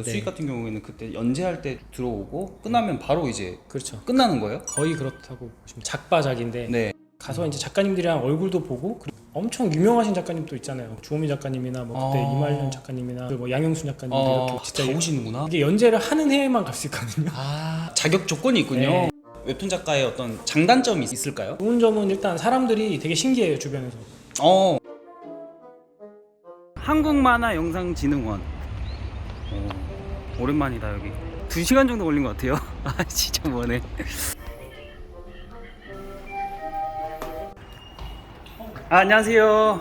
그 네. 수익 같은 경우에는 그때 연재할 때 들어오고 끝나면 바로 이제 그렇죠. 끝나는 거예요? 거의 그렇다고 보시면 작바작인데 네. 가서 이제 작가님들이랑 얼굴도 보고 그리고 엄청 유명하신 작가님도 있잖아요. 주호민 작가님이나 뭐 그때 이말년 작가님이나 뭐 양영순 작가님도 이렇게 진짜 다 오시는구나. 이게 연재를 하는 해에만 갈 수 있거든요. 아, 자격 조건이 있군요. 네. 웹툰 작가의 어떤 장단점이 있을까요? 좋은 점은 일단 사람들이 되게 신기해요, 주변에서. 한국만화영상진흥원. 오랜만이다 여기. 2시간 정도 걸린 것 같아요. 아 진짜 뭐네. 안녕하세요.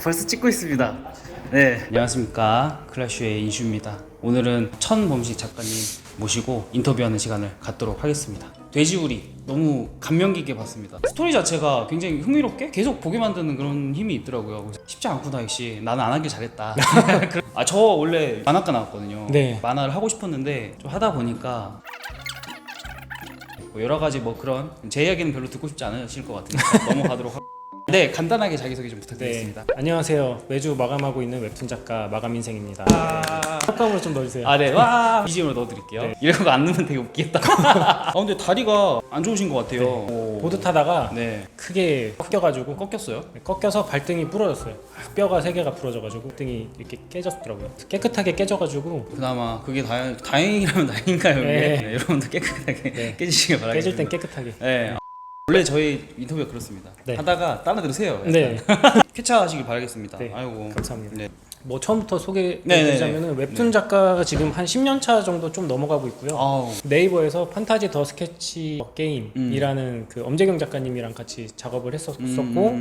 벌써 찍고 있습니다. 네. 안녕하십니까. 클래쉬의 인슈입니다. 오늘은 천범식 작가님 모시고 인터뷰하는 시간을 갖도록 하겠습니다. 돼지우리 너무 감명 깊게 봤습니다. 스토리 자체가 굉장히 흥미롭게 계속 보게 만드는 그런 힘이 있더라고요. 쉽지 않구나 역시. 나는 안 하길 잘했다. 저 원래 만화과 나왔거든요. 네. 만화를 하고 싶었는데 좀 하다 보니까 뭐 여러 가지 뭐 그런 제 이야기는 별로 듣고 싶지 않으실 것 같으니까 넘어가도록 하겠습니다. 네, 간단하게 자기소개 좀 부탁드리겠습니다. 네. 안녕하세요. 매주 마감하고 있는 웹툰 작가 마감인생입니다. 효과음으로 좀 넣어주세요. 아, 네. 와, BGM으로 넣어드릴게요. 네. 이런 거 안 넣으면 되게 웃기겠다. 근데 다리가 안 좋으신 것 같아요. 오. 보드 타다가 네. 크게 꺾여가지고 꺾였어요? 꺾여서 발등이 부러졌어요. 뼈가 3개가 부러져가지고 발등이 이렇게 깨졌더라고요. 깨끗하게 깨져가지고 그나마 그게 다행이라면 다행인가요? 네. 네, 여러분들 깨끗하게 네. 깨지시길 바라겠습니다. 깨질 땐 깨끗하게. 네. 원래 저희 인터뷰가 그렇습니다. 네. 하다가 따라 들으세요. 네. 쾌차하시길 바라겠습니다. 네. 아이고. 감사합니다. 네. 뭐 처음부터 소개해드리자면 웹툰 작가가 지금 한 10년 차 정도 좀 넘어가고 있고요. 아우. 네이버에서 판타지 더 스케치 게임이라는 그 엄재경 작가님이랑 같이 작업을 했었고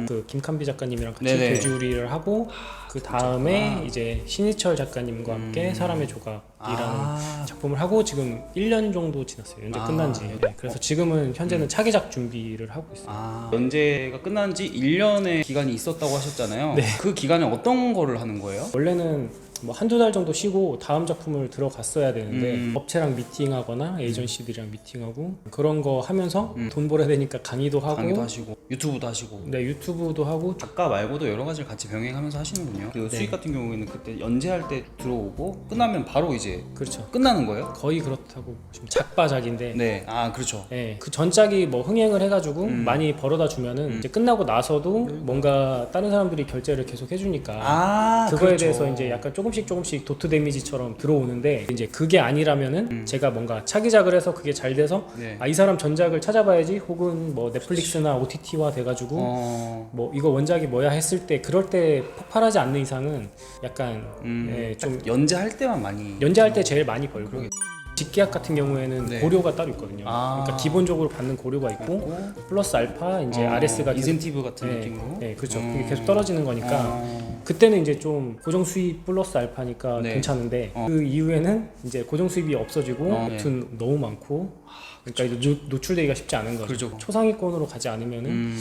그 김칸비 작가님이랑 같이 네네. 돼지우리를 하고 그 다음에 이제 신희철 작가님과 함께 사람의 조각이라는 작품을 하고 지금 1년 정도 지났어요. 연재 끝난 지. 네, 그래서 지금은 현재는 차기작 준비를 하고 있어요. 연재가 끝난 지 1년의 기간이 있었다고 하셨잖아요. 네. 그 기간에 어떤 거를 하는 거예요? 원래는 뭐 한두 달 정도 쉬고 다음 작품을 들어갔어야 되는데 업체랑 미팅하거나 에이전시들이랑 미팅하고 그런 거 하면서 돈 벌어야 되니까 강의도 하시고 유튜브도 하시고. 네, 유튜브도 하고 작가 말고도 여러 가지를 같이 병행하면서 하시는군요. 그 수익 같은 경우에는 그때 연재할 때 들어오고 끝나면 바로 이제 그렇죠. 끝나는 거예요? 거의 그렇다고 보시면 작바작인데 네. 그렇죠. 네, 그 전작이 뭐 흥행을 해가지고 많이 벌어다 주면은 이제 끝나고 나서도 뭔가 다른 사람들이 결제를 계속 해주니까 그거에 그렇죠. 대해서 이제 약간 조금씩 도트 데미지처럼 들어오는데 이제 그게 아니라면은 제가 뭔가 차기작을 해서 그게 잘 돼서 네. 이 사람 전작을 찾아봐야지 혹은 뭐 넷플릭스나 OTT화 돼가지고 뭐 이거 원작이 뭐야 했을 때 그럴 때 폭발하지 않는 이상은 약간 좀 연재할 때만 많이 연재할 때 제일 많이 벌고 직계약 같은 경우에는 네. 고료가 따로 있거든요. 그러니까 기본적으로 받는 고료가 있고 플러스 알파 이제 RS가 인센티브 같은 네, 느낌으로. 네, 그렇죠. 그게 계속 떨어지는 거니까 그때는 이제 좀 고정 수입 플러스 알파니까 네. 괜찮은데 그 이후에는 이제 고정 수입이 없어지고 네. 웹툰 너무 많고 그러니까 이제 노출되기가 쉽지 않은 거죠. 그렇죠. 초상위권으로 가지 않으면은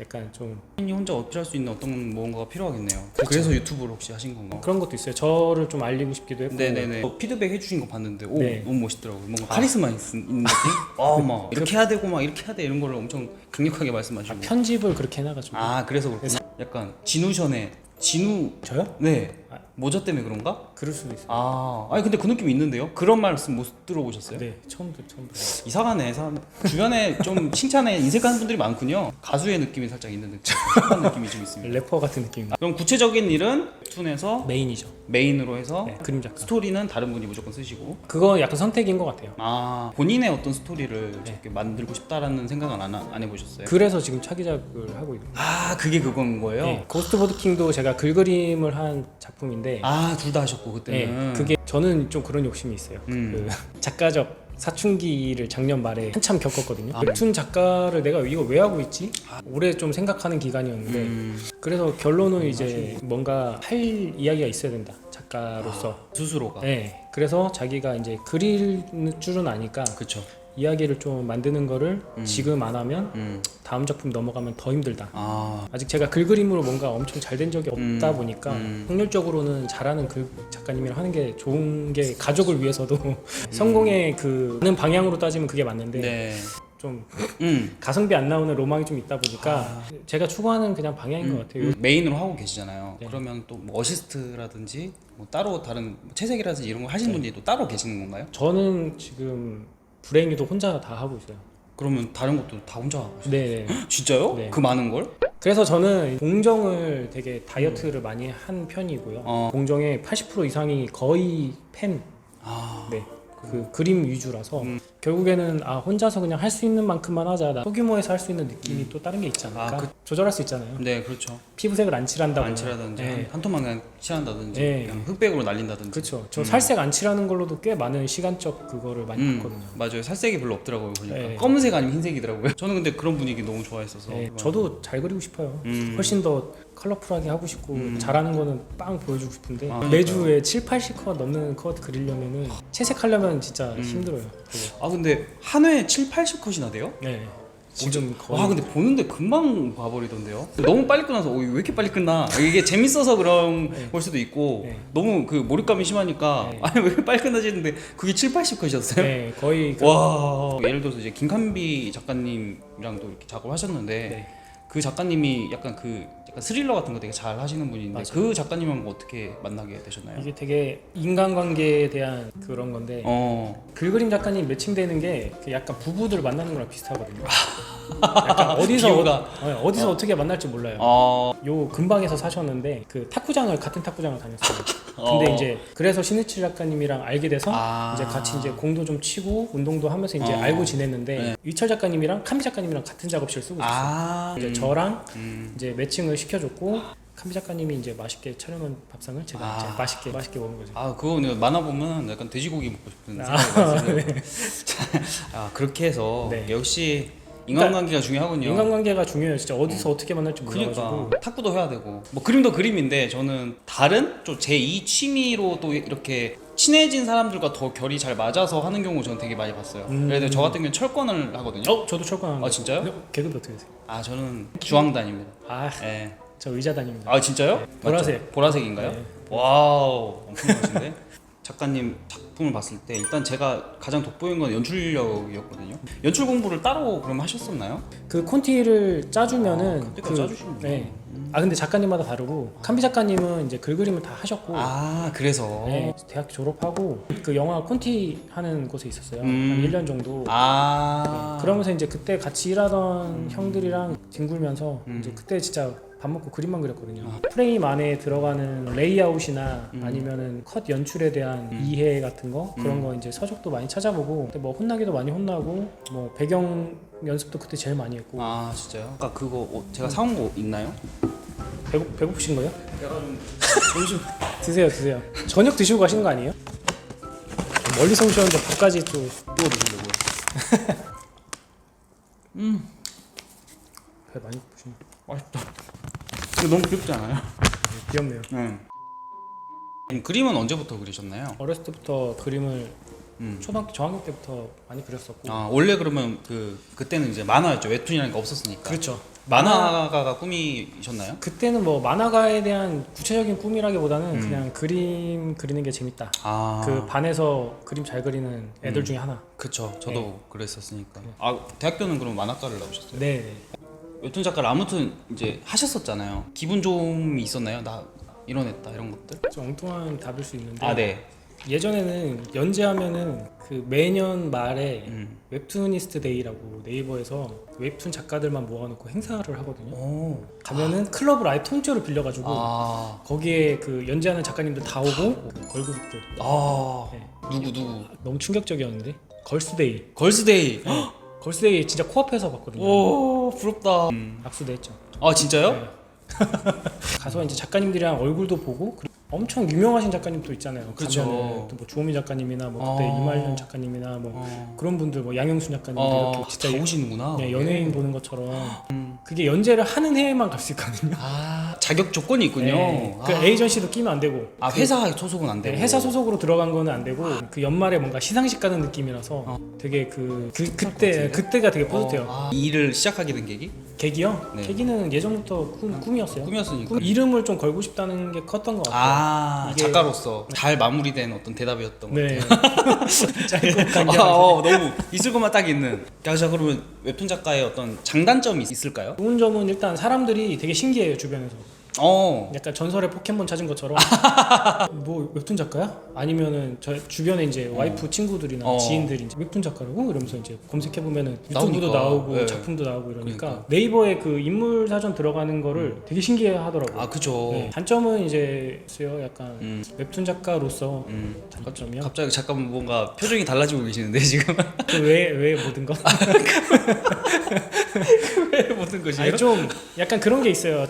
약간 좀 본인이 혼자 어필할 수 있는 어떤 뭔가가 필요하겠네요. 그래서 유튜브를 혹시 하신 건가요? 그런 것도 있어요. 저를 좀 알리고 싶기도 했고 네네네. 피드백 해주신 거 봤는데 네. 너무 멋있더라고요. 뭔가 카리스마 있는 느낌? 막 이렇게 해야 되고 막 이렇게 해야 돼 이런 거를 엄청 강력하게 말씀하시고. 편집을 그렇게 해놔가지고 그래서 그렇구나. 약간 진우션의 진우. 저요? 네. 모자 때문에 그런가? 그럴 수도 있어요. 아니 근데 그 느낌이 있는데요? 그런 말씀 못 들어보셨어요? 네, 처음 들어요. 이상하네. 주변에 좀 칭찬에 인색하는 분들이 많군요. 가수의 느낌이 살짝 있는 느낌. 힙한 느낌이 좀 있습니다. 래퍼 같은 느낌입니다. 그럼 구체적인 일은 웹툰에서 메인이죠. 메인으로 해서 네, 그림 작가. 스토리는 다른 분이 무조건 쓰시고. 그거 약간 선택인 것 같아요. 본인의 어떤 스토리를 저렇게 만들고 싶다라는 생각은 안 해보셨어요? 그래서 지금 차기작을 하고 있는 거예요. 그게 그건 거예요? 네, 고스트보드 킹도 제가 글그림을 한 작품인데 둘 다 하셨고 그때는. 그게 저는 좀 그런 욕심이 있어요. 그 작가적 사춘기를 작년 말에 한참 겪었거든요. 웹툰 작가를 내가 이거 왜 하고 있지? 오래 좀 생각하는 기간이었는데 그래서 결론은 이제 뭔가 할 이야기가 있어야 된다. 작가로서. 스스로가. 네. 그래서 자기가 이제 그릴 줄은 아니까 그렇죠. 이야기를 좀 만드는 거를 지금 안 하면 다음 작품 넘어가면 더 힘들다. 아직 제가 글그림으로 뭔가 엄청 잘 된 적이 없다 보니까 확률적으로는 잘하는 글 작가님이랑 하는 게 좋은 게 가족을 위해서도 성공의 그 하는 방향으로 따지면 그게 맞는데 네. 좀 음. 가성비 안 나오는 로망이 좀 있다 보니까 제가 추구하는 그냥 방향인 것 같아요. 메인으로 하고 계시잖아요. 네. 그러면 또 뭐 어시스트라든지 뭐 따로 다른 뭐 채색이라든지 이런 거 하시는 분들이 또 따로 계시는 건가요? 저는 지금 불행히도 혼자 다 하고 있어요. 그러면 다른 것도 다 혼자 하고 계세요? 네. 진짜요? 네. 그 많은 걸? 그래서 저는 공정을 되게 다이어트를 많이 한 편이고요. 공정의 80% 이상이 거의 펜. 네. 그 그림 위주라서 결국에는 혼자서 그냥 할 수 있는 만큼만 하자. 나 소규모에서 할 수 있는 느낌이 또 다른 게 있지 않을까? 조절할 수 있잖아요. 네, 그렇죠. 피부색을 안 칠한다거나. 안 칠하든지 네. 한 톤만 그냥 칠한다든지 네. 그냥 흑백으로 날린다든지. 그렇죠. 저 살색 안 칠하는 걸로도 꽤 많은 시간적 그거를 많이 봤거든요. 맞아요. 살색이 별로 없더라고요. 보니까 네. 검은색 아니면 흰색이더라고요. 저는 근데 그런 분위기 너무 좋아했어서. 네, 저도 잘 그리고 싶어요. 훨씬 더 컬러풀하게 하고 싶고 잘하는 거는 빵 보여주고 싶은데 매주에 7, 80컷 넘는 컷 그리려면은 채색하려면 진짜 힘들어요. 그거. 근데 한 회에 7, 80컷이나 돼요? 네. 지금 거의 와 근데 보는데 금방 봐버리던데요. 너무 빨리 끝나서 왜 이렇게 빨리 끝나? 이게 재밌어서 그런 걸 수도 있고 네. 너무 그 몰입감이 심하니까 네. 아니 왜 이렇게 빨리 끝나지 했는데 그게 7, 80컷이었어요? 네, 거의 와 예를 들어서 이제 김칸비 작가님이랑도 이렇게 작업을 하셨는데 네. 그 작가님이 약간 스릴러 같은 거 되게 잘 하시는 분인데 맞아요. 그 작가님하고 어떻게 만나게 되셨나요? 이게 되게 인간관계에 대한 그런 건데 글그림 작가님 매칭되는 게 약간 부부들 만나는 거랑 비슷하거든요. 약간 어디서 비유가. 어디서 어떻게 만날지 몰라요. 요 근방에서 사셨는데 그 같은 탁구장을 다녔어요. 근데 이제 그래서 신해철 작가님이랑 알게 돼서 이제 같이 이제 공도 좀 치고 운동도 하면서 이제 알고 지냈는데 네. 유철 작가님이랑 칸비 작가님이랑 같은 작업실 쓰고 있었어요. 이제 저랑 이제 매칭을 시켜줬고 칸비 작가님이 이제 맛있게 차려놓은 밥상을 제가 이제 맛있게 먹은 거죠. 그거 내가 만화 보면 약간 돼지고기 먹고 싶은 생각이 들어요. 그렇게 해서 네. 역시 인간관계가 중요하군요. 인간관계가 중요해요. 진짜 어디서 어떻게 만날지 몰라가지고. 그러니까 탁구도 해야 되고 뭐 그림도 그림인데 저는 다른 좀 제2 취미로 또 이렇게 친해진 사람들과 더 결이 잘 맞아서 하는 경우 저는 되게 많이 봤어요. 예를 들어 저 같은 경우는 철권을 하거든요. 저도 철권. 진짜요? 계급이 어떻게 되세요? 저는 주황단입니다. 네. 예. 저 의자단입니다. 진짜요? 네, 보라색. 맞죠? 보라색인가요? 네. 와우 엄청 멋진데? 작가님 작품을 봤을 때 일단 제가 가장 돋보인 건 연출력이었거든요. 연출 공부를 따로 그럼 하셨었나요? 그 콘티를 짜주면은 그때까지 짜주시는구나. 네. 근데 작가님마다 다르고 칸비 작가님은 이제 글 그림을 다 하셨고 그래서 네, 대학 졸업하고 그 영화 콘티 하는 곳에 있었어요. 한 1년 정도. 그러면서 이제 그때 같이 일하던 형들이랑 뒹굴면서 이제 그때 진짜 밥 먹고 그림만 그렸거든요. 프레임 안에 들어가는 레이아웃이나 아니면은 컷 연출에 대한 이해 같은 거 그런 거 이제 서적도 많이 찾아보고 근데 뭐 혼나기도 많이 혼나고 뭐 배경 연습도 그때 제일 많이 했고. 진짜요? 아까 그거 제가 사온 거 있나요? 배고프신 거예요? 제가 좀 드세요. 저녁 드시고 가시는 거 아니에요? 멀리서 오셨는데 밥까지 또 또 드시려고요. 배 많이 고프시네. 맛있다. 이거 너무 귀엽지 않아요? 귀엽네요. 그림은 언제부터 그리셨나요? 어렸을 때부터 그림을 초등학교 저학년 때부터 많이 그렸었고. 원래 그러면 그때는 이제 만화였죠. 웹툰이라는 게 없었으니까. 그렇죠. 만화가가 꿈이셨나요? 그때는 뭐 만화가에 대한 구체적인 꿈이라기보다는 그냥 그림 그리는 게 재밌다. 그 반에서 그림 잘 그리는 애들 중에 하나. 그쵸. 저도 그랬었으니까. 대학교는 그럼 만화과를 나오셨어요? 네. 웹툰 작가를 아무튼 이제 하셨었잖아요. 기분 좀 있었나요? 나 이뤄냈다 이런 것들? 좀 엉뚱한 답일 수 있는데. 네. 예전에는 연재하면은 그 매년 말에 웹툰이스트 데이라고 네이버에서 웹툰 작가들만 모아놓고 행사를 하거든요. 가면은 클럽을 아예 통째로 빌려가지고 거기에 그 연재하는 작가님들 다 오고 그 걸그룹들. 네. 누구? 너무 충격적이었는데 걸스데이. 걸스데이. 걸스데이 진짜 코앞에서 봤거든요. 오 부럽다. 악수도 했죠. 진짜요? 네. 가서 이제 작가님들이랑 얼굴도 보고 엄청 유명하신 작가님도 있잖아요. 그렇죠. 또뭐 주호민 작가님이나 뭐 그때 이말년 작가님이나 뭐 그런 분들 뭐 양영순 작가님들 이렇게 진짜 다 오시는구나. 네, 연예인 보는 것처럼 그게 연재를 하는 해에만 갈 수 있거든요. 자격 조건이 있군요. 네, 그 에이전시도 끼면 안 되고 회사 소속은 안 되고. 네, 회사 소속으로 들어간 거는 안 되고 그 연말에 뭔가 시상식 가는 느낌이라서 되게 그때가 되게 뿌듯해요. 이 일을 시작하게 된 계기? 계기요? 네. 계기는 예전부터 꿈이었어요. 꿈이었으니까. 이름을 좀 걸고 싶다는 게 컸던 것 같아요. 이게- 작가로서 잘 마무리된 어떤 대답이었던 것 네. 짧고 같아요. 간결하게. 너무 있을 것만 딱 있는. 자, 그러면 웹툰 작가의 어떤 장단점이 있을까요? 좋은 점은 일단 사람들이 되게 신기해요 주변에서. 어. 약간 전설의 포켓몬 찾은 것처럼 뭐 웹툰 작가야? 아니면은 저 주변에 이제 와이프 친구들이나 어. 지인들이 이제 웹툰 작가라고 이러면서 이제 검색해 보면은 나오니까. 유튜브도 나오고 네. 작품도 나오고 이러니까 그러니까. 네이버에 그 인물 사전 들어가는 거를 되게 신기해 하더라고요. 아, 그죠. 네. 단점은 이제 있어요. 약간 웹툰 작가로서 음. 단점이요. 갑자기 잠깐 뭔가 표정이 달라지고 계시는데 지금. 그왜 모든 것? 왜 모든 것이에요? 아니 좀 약간 그런 게 있어요.